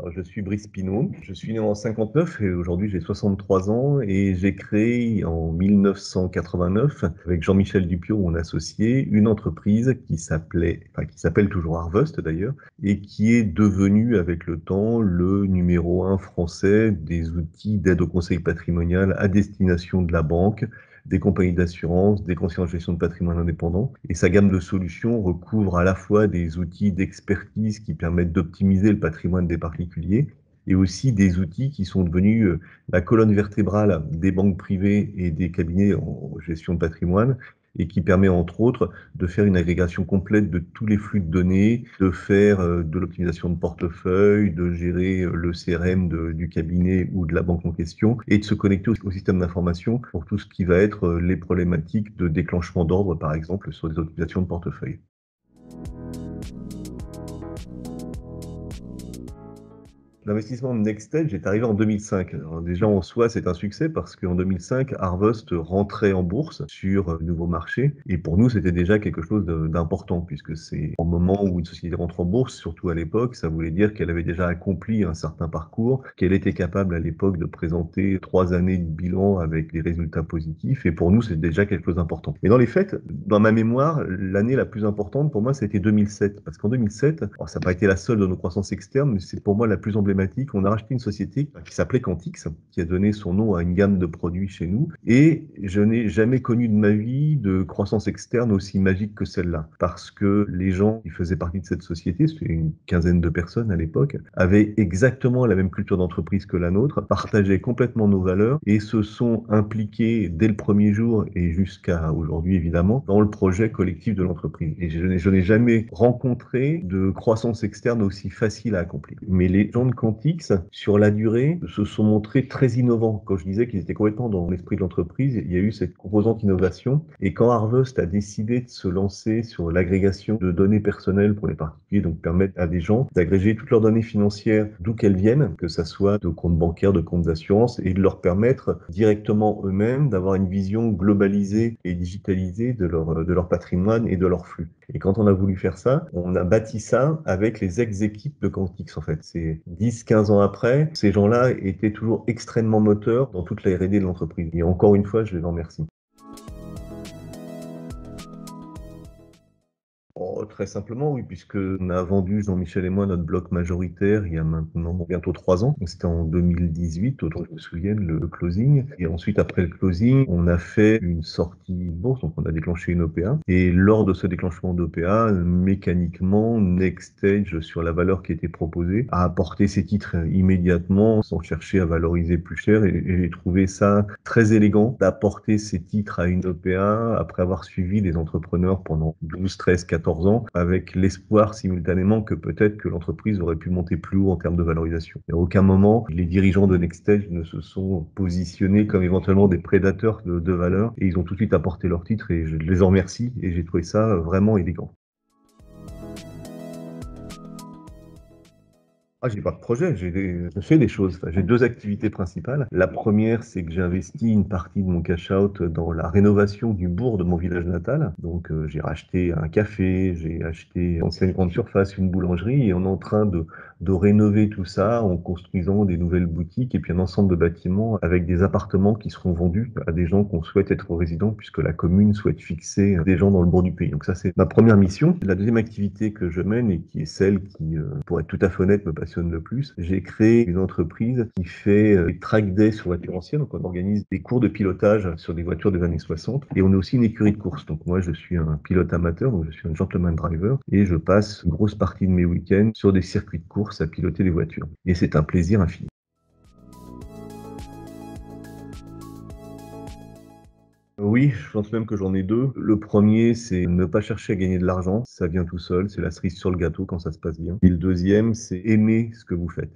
Alors, je suis Brice Pinot, je suis né en 59 et aujourd'hui j'ai 63 ans et j'ai créé en 1989 avec Jean-Michel Dupiot, mon associé, une entreprise qui s'appelle toujours Harvest d'ailleurs, et qui est devenue avec le temps le numéro un français des outils d'aide au conseil patrimonial à destination de la banque, des compagnies d'assurance, des conseillers en gestion de patrimoine indépendants. Et sa gamme de solutions recouvre à la fois des outils d'expertise qui permettent d'optimiser le patrimoine des particuliers et aussi des outils qui sont devenus la colonne vertébrale des banques privées et des cabinets en gestion de patrimoine et qui permet entre autres de faire une agrégation complète de tous les flux de données, de faire de l'optimisation de portefeuille, de gérer le CRM du cabinet ou de la banque en question et de se connecter au système d'information pour tout ce qui va être les problématiques de déclenchement d'ordre, par exemple, sur des optimisations de portefeuille. L'investissement de Nextage est arrivé en 2005. Alors déjà, en soi, c'est un succès parce qu'en 2005, Harvest rentrait en bourse sur le nouveau marché. Et pour nous, c'était déjà quelque chose d'important puisque c'est au moment où une société rentre en bourse, surtout à l'époque, ça voulait dire qu'elle avait déjà accompli un certain parcours, qu'elle était capable à l'époque de présenter 3 années de bilan avec des résultats positifs. Et pour nous, c'est déjà quelque chose d'important. Mais dans les faits, dans ma mémoire, l'année la plus importante pour moi, c'était 2007. Parce qu'en 2007, alors ça n'a pas été la seule de nos croissances externes, mais c'est pour moi la plus emblématique. On a racheté une société qui s'appelait Quantix, qui a donné son nom à une gamme de produits chez nous. Et je n'ai jamais connu de ma vie de croissance externe aussi magique que celle-là. Parce que les gens qui faisaient partie de cette société, c'était une quinzaine de personnes à l'époque, avaient exactement la même culture d'entreprise que la nôtre, partageaient complètement nos valeurs et se sont impliqués dès le premier jour et jusqu'à aujourd'hui évidemment dans le projet collectif de l'entreprise. Et je n'ai jamais rencontré de croissance externe aussi facile à accomplir. Mais les gens de Quantix, sur la durée, se sont montrés très innovants. Quand je disais qu'ils étaient complètement dans l'esprit de l'entreprise, il y a eu cette composante innovation. Et quand Harvest a décidé de se lancer sur l'agrégation de données personnelles pour les particuliers, donc permettre à des gens d'agréger toutes leurs données financières, d'où qu'elles viennent, que ça soit de comptes bancaires, de comptes d'assurance, et de leur permettre directement eux-mêmes d'avoir une vision globalisée et digitalisée de leur patrimoine et de leur flux. Et quand on a voulu faire ça, on a bâti ça avec les ex-équipes de Quantix, en fait. C'est 10, 15 ans après, ces gens-là étaient toujours extrêmement moteurs dans toute la R&D de l'entreprise. Et encore une fois, je les en remercie. Oh, très simplement, oui, puisque on a vendu, Jean-Michel et moi, notre bloc majoritaire il y a maintenant bientôt 3 ans. Donc, c'était en 2018, autant que je me souvienne, le closing. Et ensuite, après le closing, on a fait une sortie bourse, donc on a déclenché une OPA. Et lors de ce déclenchement d'OPA, mécaniquement, Nextage, sur la valeur qui était proposée, a apporté ses titres immédiatement, sans chercher à valoriser plus cher. Et j'ai trouvé ça très élégant d'apporter ces titres à une OPA après avoir suivi des entrepreneurs pendant 12, 13, 14 ans, avec l'espoir simultanément que peut-être que l'entreprise aurait pu monter plus haut en termes de valorisation. Et à aucun moment, les dirigeants de Nextage ne se sont positionnés comme éventuellement des prédateurs de valeur, et ils ont tout de suite apporté leur titre, et je les en remercie, et j'ai trouvé ça vraiment élégant. Ah, j'ai pas de projet, je fais des choses. Enfin, j'ai 2 activités principales. La première, c'est que j'ai investi une partie de mon cash out dans la rénovation du bourg de mon village natal. Donc, j'ai racheté un café, j'ai acheté une ancienne grande surface, une boulangerie, et on est en train de rénover tout ça en construisant des nouvelles boutiques et puis un ensemble de bâtiments avec des appartements qui seront vendus à des gens qu'on souhaite être résidents puisque la commune souhaite fixer des gens dans le bourg du pays. Donc ça, c'est ma première mission. La deuxième activité que je mène et qui est celle qui, pour être tout à fait honnête, me passionne le plus, j'ai créé une entreprise qui fait des track days sur voitures anciennes. Donc, on organise des cours de pilotage sur des voitures des années 60 et on est aussi une écurie de course. Donc, moi, je suis un pilote amateur, donc je suis un gentleman driver et je passe une grosse partie de mes week-ends sur des circuits de course à piloter des voitures. Et c'est un plaisir infini. Oui, je pense même que j'en ai 2. Le premier, c'est ne pas chercher à gagner de l'argent, ça vient tout seul, c'est la cerise sur le gâteau quand ça se passe bien. Et le deuxième, c'est aimer ce que vous faites.